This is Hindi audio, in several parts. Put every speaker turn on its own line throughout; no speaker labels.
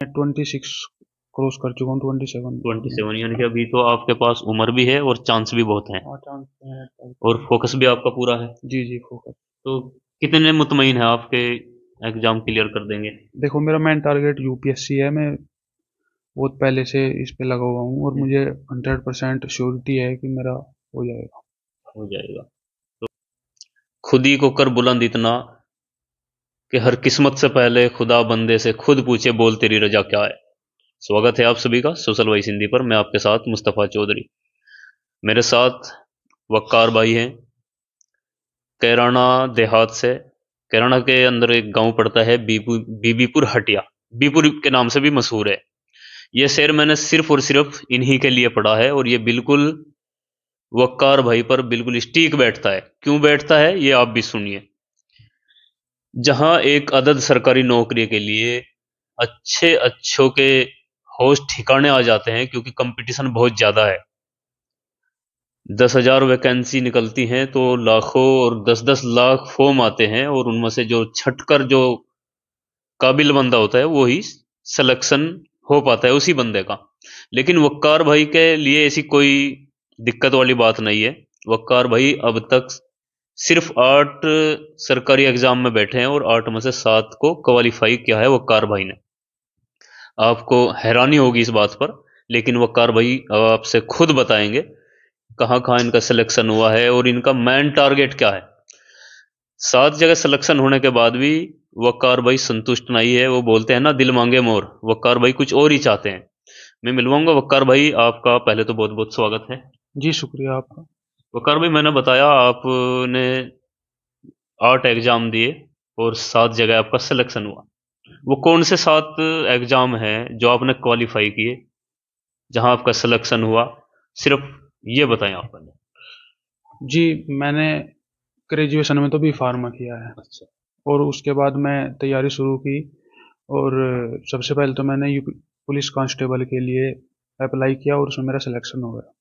मैं 26 क्रॉस कर चुका हूँ, 27।
27, यानी कि अभी तो आपके पास उम्र भी है और चांस भी बहुत हैं,
हाँ, चांस है।
और फोकस भी आपका पूरा है।
जी जी, फोकस।
तो कितने मुतमईन है आपके एग्जाम क्लियर कर देंगे?
देखो, मेरा मेन टारगेट यूपीएससी है। मैं बहुत पहले से इस पे लगा हुआ हूँ और मुझे 100% श्योरिटी है कि मेरा हो जाएगा।
हो जाएगा। खुद ही को कर बुलंद इतना कि हर किस्मत से पहले खुदा बंदे से खुद पूछे, बोल तेरी रजा क्या है। स्वागत है आप सभी का सोशल वॉइस हिंदी पर। मैं आपके साथ मुस्तफ़ा चौधरी। मेरे साथ वक्कार भाई हैं, कैराना देहात से। कैराना के अंदर एक गांव पड़ता है बीबीपुर हटिया, बीपुर के नाम से भी मशहूर है। यह शेर मैंने सिर्फ और सिर्फ इन्हीं के लिए पढ़ा है, और ये बिल्कुल वक्कार भाई पर बिल्कुल स्टीक बैठता है। क्यों बैठता है ये आप भी सुनिए। जहां एक अदद सरकारी नौकरी के लिए अच्छे अच्छों के होश ठिकाने आ जाते हैं, क्योंकि कंपटीशन बहुत ज़्यादा है। 10,000 वैकेंसी निकलती हैं तो लाखों और 10-10 लाख फॉर्म आते हैं, और उनमें से जो छटकर जो काबिल बंदा होता है वो ही सिलेक्शन हो पाता है उसी बंदे का। लेकिन वक्कार भाई के लिए ऐसी कोई दिक्कत वाली बात नहीं है। वक्कार भाई अब तक सिर्फ 8 सरकारी एग्जाम में बैठे हैं, और 8 में से 7 को क्वालिफाई किया है वक्कार भाई ने। आपको हैरानी होगी इस बात पर, लेकिन वक्कार भाई आपसे खुद बताएंगे कहाँ कहाँ इनका सिलेक्शन हुआ है और इनका मेन टारगेट क्या है। 7 जगह सिलेक्शन होने के बाद भी वक्कार भाई संतुष्ट नहीं है। वो बोलते हैं ना, दिल मांगे मोर। वक्कार भाई कुछ और ही चाहते हैं। मैं मिलवाऊंगा वक्कार भाई। आपका पहले तो बहुत बहुत स्वागत है।
जी, शुक्रिया आपका।
वक्कार भाई, मैंने बताया आपने 8 एग्जाम दिए और 7 जगह आपका सिलेक्शन हुआ। वो कौन से 7 एग्जाम हैं जो आपने क्वालिफाई किए, जहां आपका सिलेक्शन हुआ? सिर्फ ये बताएं आप पहले।
जी, मैंने ग्रेजुएशन में तो बी फार्मा किया है
अच्छा।
और उसके बाद मैं तैयारी शुरू की। और सबसे पहले तो मैंने यूपी पुलिस कांस्टेबल के लिए अप्लाई किया और उसमें मेरा सिलेक्शन हो गया।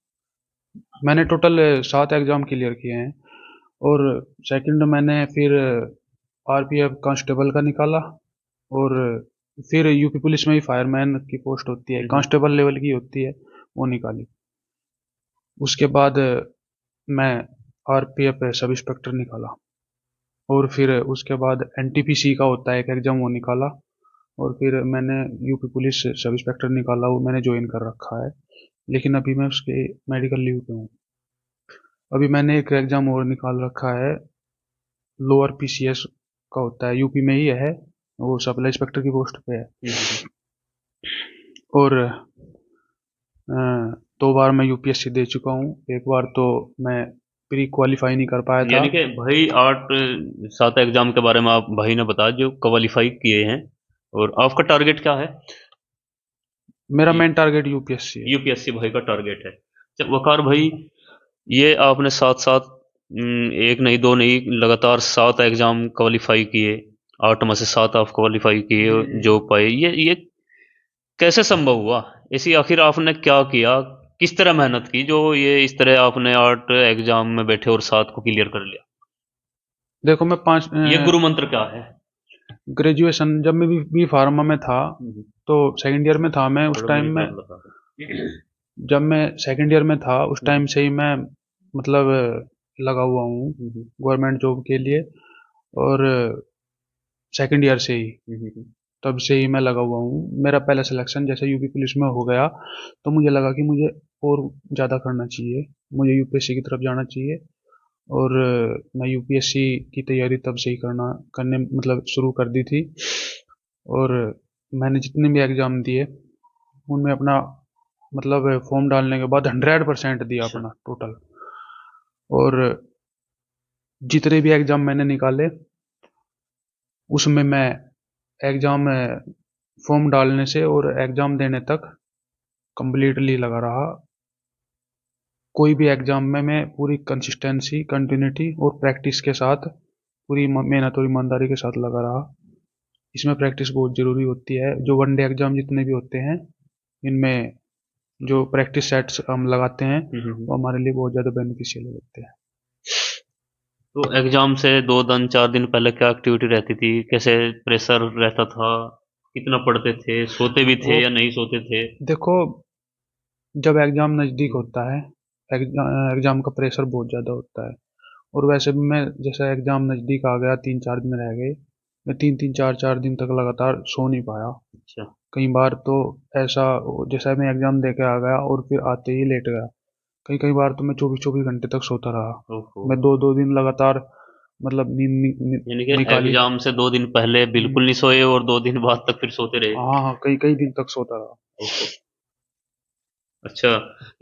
मैंने टोटल 7 एग्ज़ाम क्लियर किए हैं। और सेकंड मैंने फिर आरपीएफ कांस्टेबल का निकाला। और फिर यूपी पुलिस में ही फायरमैन की पोस्ट होती है, कांस्टेबल लेवल की होती है, वो निकाली। उसके बाद मैं आरपीएफ सब इंस्पेक्टर निकाला। और फिर उसके बाद एनटीपीसी का होता है एक एग्जाम, वो निकाला। और फिर मैंने यूपी पुलिस सब इंस्पेक्टर निकाला, वो मैंने ज्वाइन कर रखा है। लेकिन अभी मैं उसके मेडिकल लीव पे हूँ। अभी मैंने एक एग्जाम और निकाल रखा है, लोअर पीसीएस का होता है, यूपी में ही है, वो सप्लाई इंस्पेक्टर की पोस्ट पे है। और 2 बार मैं यूपीएससी दे चुका हूँ। एक बार तो मैं प्री क्वालिफाई नहीं कर पाया था।
यानी कि भाई 8 7 एग्जाम के बारे में आप भाई ने बताया जो क्वालिफाई किए हैं, और आपका टारगेट क्या है?
मेरा मेन टारगेट यूपीएससी है।
यूपीएससी भाई का टारगेट है। अच्छा वकार भाई, ये आपने साथ साथ एक नहीं दो नहीं, लगातार 7 एग्जाम क्वालिफाई किए। 8 में से 7 आप क्वालिफाई किए
जी
जो पाए, ये कैसे संभव हुआ? इसी आखिर आपने क्या किया, किस तरह मेहनत की जो ये इस तरह आपने 8 एग्जाम में बैठे और 7 को क्लियर कर लिया?
देखो, मैं
ये गुरु मंत्र क्या है?
ग्रेजुएशन जब मैं बी फार्मा में था,
हम्म,
तो सेकंड ईयर में था मैं उस
थोड़ा
टाइम
मेरी
में।
तरफ लगा दो।
जब मैं सेकंड ईयर में था उस
हम्म,
टाइम से ही मैं मतलब लगा हुआ हूँ
हम्म,
गवर्नमेंट जॉब के लिए। और सेकंड ईयर से ही,
हम्म,
तब से ही मैं लगा हुआ हूँ। मेरा पहला सिलेक्शन जैसे यूपी पुलिस में हो गया, तो मुझे लगा कि मुझे और ज़्यादा करना चाहिए, मुझे यूपीएससी की तरफ जाना चाहिए। और मैं यूपीएससी की तैयारी तब से ही करने मतलब शुरू कर दी थी। और मैंने जितने भी एग्ज़ाम दिए उनमें अपना मतलब फॉर्म डालने के बाद 100% दिया
अच्छा।
अपना टोटल। और जितने भी एग्ज़ाम मैंने निकाले उसमें मैं एग्ज़ाम फॉर्म डालने से और एग्ज़ाम देने तक कंप्लीटली लगा रहा। कोई भी एग्ज़ाम में मैं पूरी कंसिस्टेंसी, कंटिन्यूटी और प्रैक्टिस के साथ, पूरी मेहनत और ईमानदारी के साथ लगा रहा। इसमें प्रैक्टिस बहुत ज़रूरी होती है। जो वनडे एग्ज़ाम जितने भी होते हैं, इनमें जो प्रैक्टिस सेट्स हम लगाते हैं वो हमारे लिए बहुत ज़्यादा बेनिफिशियल होते हैं।
तो एग्जाम से 2 दिन 4 दिन पहले क्या एक्टिविटी रहती थी, कैसे प्रेशर रहता था? कितना पढ़ते थे, सोते भी थे
वो
या नहीं सोते थे?
देखो, जब एग्ज़ाम नज़दीक होता है, एग्ज़ाम का प्रेशर बहुत ज़्यादा होता है। और वैसे भी मैं, जैसे एग्ज़ाम नज़दीक आ गया, 3-4 दिन रह गए, मैं 3-3 4-4 दिन तक लगातार सो नहीं पाया।
अच्छा।
कई बार तो ऐसा, जैसा मैं एग्ज़ाम दे के आ गया और फिर आते ही लेट गया। कई कई बार तो मैं 24-24 घंटे तक सोता रहा।
ओहो।
मैं 2-2 दिन लगातार, मतलब नींद
यानी कि
निकाली।
एग्जाम से 2 दिन पहले
हम्म,
बिल्कुल नहीं सोए और 2 दिन बाद तक फिर सोते रहे?
हाँ हाँ, कई कई दिन तक सोता रहा।
ओहो। अच्छा,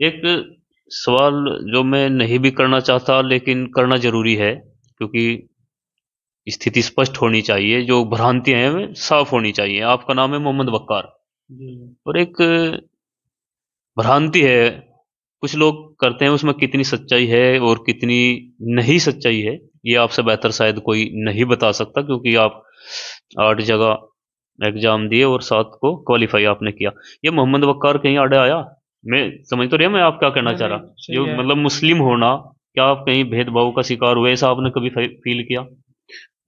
एक सवाल जो मैं नहीं भी करना चाहता लेकिन करना जरूरी है, क्योंकि स्थिति स्पष्ट होनी चाहिए, जो भ्रांतियां हैं वे साफ होनी चाहिए। आपका नाम है मोहम्मद बक्कार,
जी।
और एक भ्रांति है कुछ लोग करते हैं, उसमें कितनी सच्चाई है और कितनी नहीं सच्चाई है, ये आपसे बेहतर शायद कोई नहीं बता सकता, क्योंकि आप 8 जगह एग्जाम दिए और 7 को क्वालिफाई आपने किया। ये मोहम्मद बक्कार कहीं आड़े आया? मैं समझ तो रहा, मैं आप क्या कहना
नहीं
चाह
नहीं,
रहा,
सही
जो
है।
मतलब मुस्लिम होना, क्या आप कहीं भेदभाव का शिकार हुए, ऐसा आपने कभी फील किया?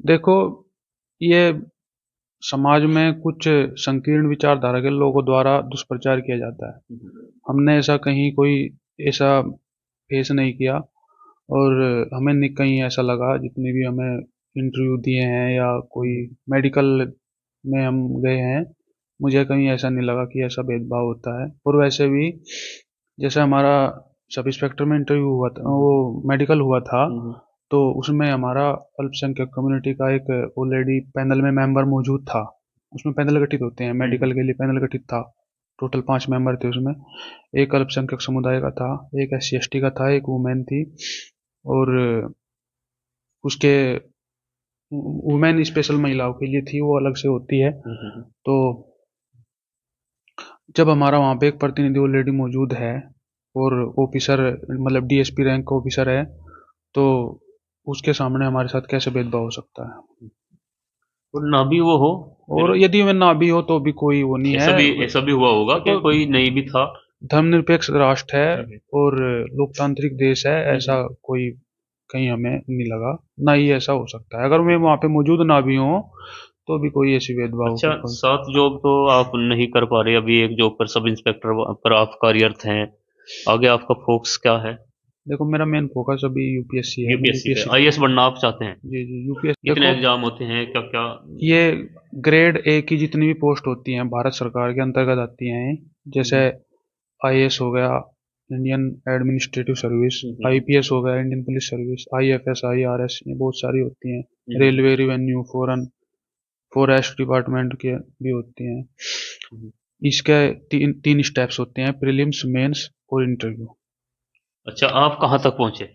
देखो, ये समाज में कुछ संकीर्ण विचारधारा के लोगों द्वारा दुष्प्रचार किया जाता है। हमने ऐसा कहीं कोई ऐसा फेस नहीं किया। और हमें नहीं कहीं ऐसा लगा, जितने भी हमें इंटरव्यू दिए हैं या कोई मेडिकल में हम गए हैं, मुझे कहीं ऐसा नहीं लगा कि ऐसा भेदभाव होता है। और वैसे भी जैसे हमारा सब इंस्पेक्टर में इंटरव्यू हुआ था, वो मेडिकल हुआ था, तो उसमें हमारा अल्पसंख्यक कम्युनिटी का एक ऑलरेडी पैनल में मेंबर मौजूद था। उसमें पैनल गठित होते हैं, मेडिकल के लिए पैनल गठित था। टोटल 5 मेंबर थे उसमें। एक अल्पसंख्यक समुदाय का था, एक SC ST का था, एक वुमेन थी, और उसके वुमेन स्पेशल महिलाओं के लिए थी, वो अलग से होती है। तो जब हमारा वहाँ पे एक प्रतिनिधि ऑलरेडी मौजूद है और ऑफिसर, मतलब DSP रैंक का ऑफिसर है, तो उसके सामने हमारे साथ कैसे भेदभाव हो सकता है?
और ना भी वो हो, फिर
और यदि मैं ना भी हो तो भी कोई वो नहीं है।
ऐसा भी हुआ होगा कि
देखो,
कोई नहीं भी था।
धर्मनिरपेक्ष राष्ट्र है
हम्म,
और लोकतांत्रिक देश है,
हम्म।
ऐसा कोई कहीं हमें नहीं लगा। ना ही ऐसा हो सकता है, अगर मैं वहाँ पे मौजूद ना भी हूँ तो भी कोई ऐसी भेदभाव
अच्छा,
की कोई।
7 जॉब तो आप नहीं कर पा रहे अभी, एक जॉब पर सब इंस्पेक्टर पर आप कार्यरत हैं, आगे आपका फोकस क्या है?
देखो, मेरा मेन फोकस अभी UPSC है, मैं
यूपीएससी पे
UPSC।
आईएएस बनना आप चाहते हैं?
जी जी, UPSC।
कितने
देखो,
एग्जाम होते हैं, क्या क्या?
ये ग्रेड A की जितनी भी पोस्ट होती हैं भारत सरकार के अंतर्गत आती हैं। जैसे IAS हो गया, इंडियन एडमिनिस्ट्रेटिव सर्विस, IPS हो गया, Indian police service, IFS, IRS, ये बहुत सारी होती हैं। रेलवे, रिवेन्यू, फॉरेस्ट डिपार्टमेंट के भी होती हैं। इसके तीन तीन स्टेप्स होते हैं: प्रीलिम्स, मेंस और इंटरव्यू।
अच्छा, आप कहाँ तक पहुंचे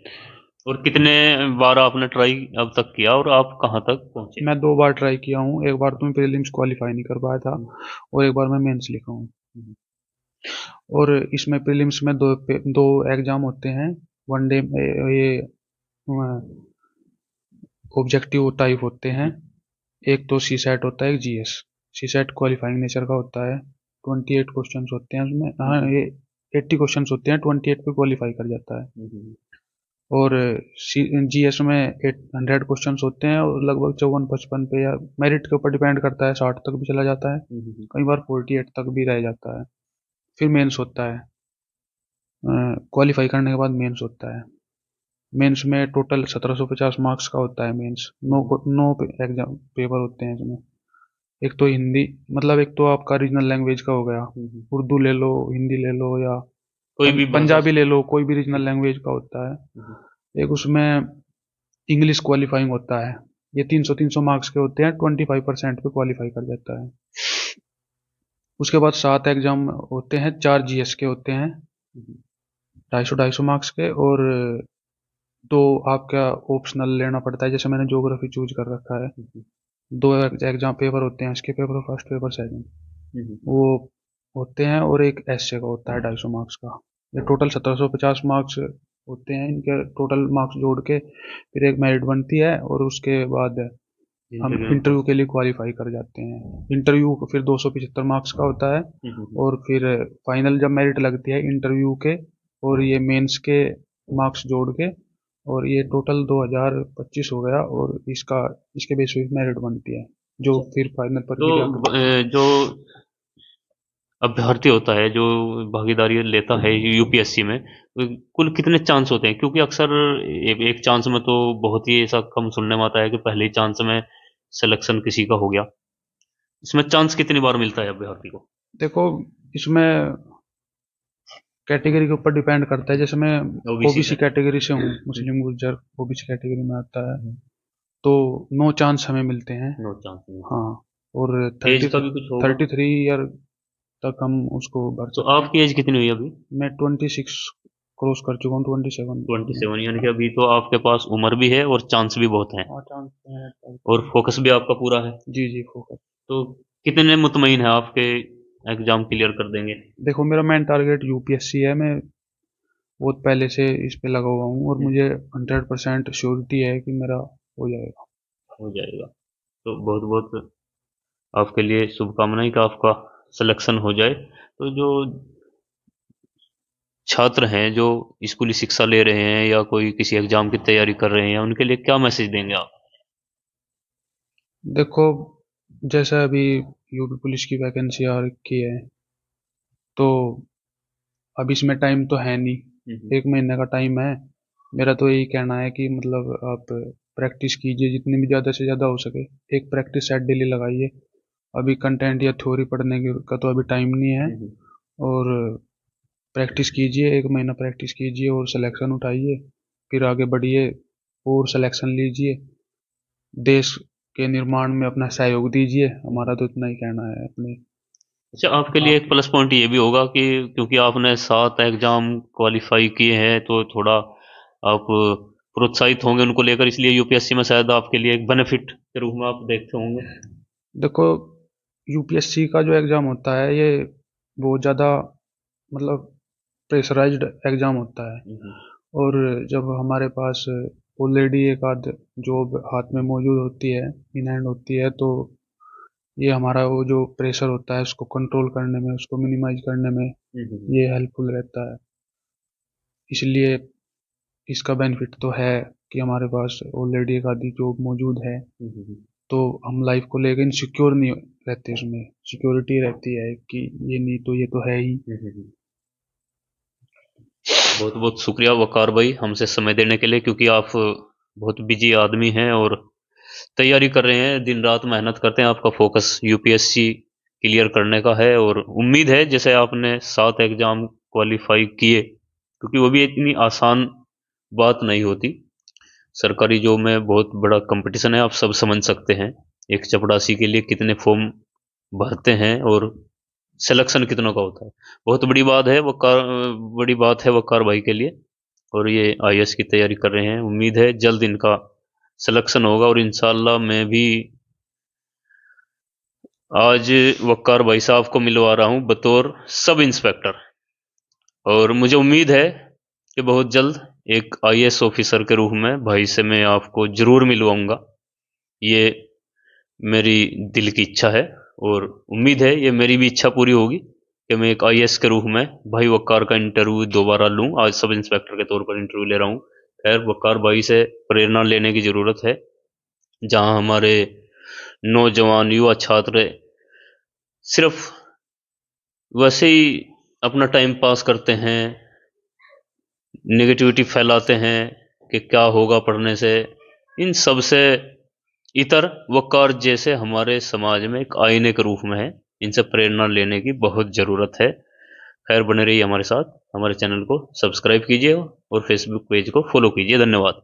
और कितने बार आपने ट्राई अब तक किया और आप कहाँ तक पहुंचे?
मैं 2 बार ट्राई किया हूँ। एक बार तो मैं प्रीलिम्स क्वालिफाई नहीं कर पाया था,
हम्म,
और एक बार मैं मेंस लिखा हूँ।
हम्म,
और इसमें प्रीलिम्स में दो एग्जाम होते हैं। वन डे में ये ऑब्जेक्टिव टाइप होते हैं। एक तो CSAT होता है, एक GS। CSAT क्वालिफाइंग नेचर का होता है। 28 क्वेश्चन होते हैं उसमें, हाँ ये 80 क्वेश्चन होते हैं, 28 पे क्वालिफाई कर जाता है।
हम्म,
और GS में 100 क्वेश्चन होते हैं, और लगभग 54-55 पे, या मेरिट के ऊपर डिपेंड करता है, 60 तक भी चला जाता है,
हम्म।
कई बार 48 तक भी रह जाता है। फिर मेंस होता है, क्वालिफाई करने के बाद मेंस होता है। मेंस में टोटल 1750 मार्क्स का होता है मेंस। 9 एग्जाम पेपर होते हैं इसमें। एक तो हिंदी, मतलब एक तो आपका रीजनल लैंग्वेज का हो गया, उर्दू ले लो, हिंदी ले लो, या
कोई भी भाषा
पंजाबी ले लो, कोई भी रीजनल लैंग्वेज का होता है। एक उसमें इंग्लिश क्वालिफाइंग होता है। ये 300-300 मार्क्स के होते हैं, 25% पे क्वालिफाई कर जाता है। उसके बाद 7 एग्जाम होते हैं, 4 GS के होते हैं, 250-250 मार्क्स के, और दो आपका ऑप्शनल लेना पड़ता है। जैसे मैंने ज्योग्राफी चूज कर रखा है। 2 एग्जाम पेपर होते हैं इसके, पेपर फर्स्ट, पेपर सेकंड, वो होते हैं। और एक ऐसे का होता है 250 मार्क्स का। ये टोटल 1750 मार्क्स होते हैं। इनके टोटल मार्क्स जोड़ के फिर एक मेरिट बनती है, और उसके बाद हम इंटरव्यू के लिए क्वालिफाई कर जाते हैं। इंटरव्यू फिर 275 मार्क्स का होता है। और फिर फाइनल जब मेरिट लगती है इंटरव्यू के और ये मेंस के मार्क्स जोड़ के, और ये टोटल 2025 हो गया, और इसका इसके बेस पे मेरिट बनती है। जो फिर फाइनल
तो
प्रक्रिया करते हैं।
जो अभ्यर्थी होता है जो भागीदारी लेता है यूपीएससी में, कुल कितने चांस होते हैं? क्योंकि अक्सर एक चांस में तो बहुत ही ऐसा कम सुनने में आता है कि पहले ही चांस में सिलेक्शन किसी का हो गया। इसमें चांस कितनी बार मिलता है अभ्यर्थी को?
देखो, इसमें कैटेगरी के ऊपर डिपेंड करता है। जैसे मैं
ओबीसी
ओबीसी
से।
कैटेगरी से हूँ, मुस्लिम गुर्जर ओबीसी कैटेगरी में आता है, तो 9 चांस हमें मिलते हैं।
नो चांस मिलता
हाँ, और
है। एज का भी कुछ होगा?
33 ईयर तक हम उसको भर
तो
सकते हैं।
आपकी एज कितनी हुई अभी?
मैं 26 क्रॉस कर चुका हूँ, 27।
27, यानी कि अभी तो आपके पास उम्र भी है और चांस भी बहुत हैं,
हाँ, चांस है।
और फोकस भी आपका पूरा है।
जी जी, फोकस।
तो कितने मुतमईन है आपके एग्जाम क्लियर कर देंगे?
देखो, मेरा मेन टारगेट यूपीएससी है। मैं बहुत पहले से इस पे लगा हुआ हूँ और मुझे 100% श्योरिटी है कि मेरा हो जाएगा।
हो जाएगा। तो बहुत बहुत आपके लिए शुभकामनाएं कि आपका सिलेक्शन हो जाए। तो जो छात्र हैं जो स्कूली शिक्षा ले रहे हैं या कोई किसी एग्जाम की तैयारी कर रहे हैं, उनके लिए क्या मैसेज देंगे आप?
देखो, जैसा अभी यूपी पुलिस की वैकेंसी आ रखी है, तो अब इसमें टाइम तो है नहीं, 1 महीने का टाइम है। मेरा तो यही कहना है कि मतलब आप प्रैक्टिस कीजिए जितनी भी ज़्यादा से ज़्यादा हो सके। एक प्रैक्टिस सेट डेली लगाइए। अभी कंटेंट या थ्योरी पढ़ने का तो अभी टाइम नहीं है। और प्रैक्टिस कीजिए, 1 महीना प्रैक्टिस कीजिए और सिलेक्शन उठाइए, फिर आगे बढ़िए और सिलेक्शन लीजिए। देश के निर्माण में अपना सहयोग दीजिए। हमारा तो इतना ही कहना है अपने।
अच्छा, आपके लिए एक
आप
प्लस पॉइंट ये भी होगा कि क्योंकि आपने 7 एग्जाम क्वालिफाई किए हैं, तो थोड़ा आप प्रोत्साहित होंगे उनको लेकर, इसलिए यूपीएससी में शायद आपके लिए एक बेनिफिट के रूप में आप देखते होंगे।
देखो, यूपीएससी का जो एग्ज़ाम होता है ये बहुत ज़्यादा मतलब प्रेशराइज्ड एग्ज़ाम होता है। और जब हमारे पास ऑलरेडी एक आध जॉब हाथ में मौजूद होती है, इन हैंड होती है, तो ये हमारा वो जो प्रेशर होता है उसको कंट्रोल करने में, उसको मिनिमाइज करने में ये हेल्पफुल रहता है। इसलिए इसका बेनिफिट तो है कि हमारे पास ऑलरेडी एक आधी जॉब मौजूद है, तो हम लाइफ को लेकर इनसिक्योर नहीं रहते। उसमें सिक्योरिटी रहती है कि ये नहीं तो ये तो है ही।
बहुत बहुत शुक्रिया वकार भाई हमसे समय देने के लिए, क्योंकि आप बहुत बिजी आदमी हैं और तैयारी कर रहे हैं, दिन रात मेहनत करते हैं, आपका फोकस यूपीएससी क्लियर करने का है। और उम्मीद है जैसे आपने 7 एग्जाम क्वालिफाई किए, क्योंकि वो भी इतनी आसान बात नहीं होती। सरकारी जॉब में बहुत बड़ा कंपटीशन है, आप सब समझ सकते हैं। एक चपड़ासी के लिए कितने फॉर्म भरते हैं और सिलेक्शन कितनों का होता है। बहुत बड़ी बात है बड़ी बात है वकार भाई के लिए। और ये आईएएस की तैयारी कर रहे हैं, उम्मीद है जल्द इनका सिलेक्शन होगा। और इंशाल्लाह मैं भी आज वकार भाई साहब को मिलवा रहा हूं बतौर सब इंस्पेक्टर। और मुझे उम्मीद है कि बहुत जल्द एक आईएएस ऑफिसर के रूप में भाई से मैं आपको जरूर मिलवाऊंगा। ये मेरी दिल की इच्छा है, और उम्मीद है ये मेरी भी इच्छा पूरी होगी कि मैं एक आईएएस के रूप में भाई वकार का इंटरव्यू दोबारा लूं। आज सब इंस्पेक्टर के तौर पर इंटरव्यू ले रहा हूं। खैर, वकार भाई से प्रेरणा लेने की ज़रूरत है। जहां हमारे नौजवान युवा छात्र सिर्फ वैसे ही अपना टाइम पास करते हैं, नेगेटिविटी फैलाते हैं कि क्या होगा पढ़ने से, इन सब से इतर वकार जैसे हमारे समाज में एक आईने के रूप में है। इनसे प्रेरणा लेने की बहुत ज़रूरत है। खैर, बने रहिए हमारे साथ। हमारे चैनल को सब्सक्राइब कीजिए और फेसबुक पेज को फॉलो कीजिए। धन्यवाद।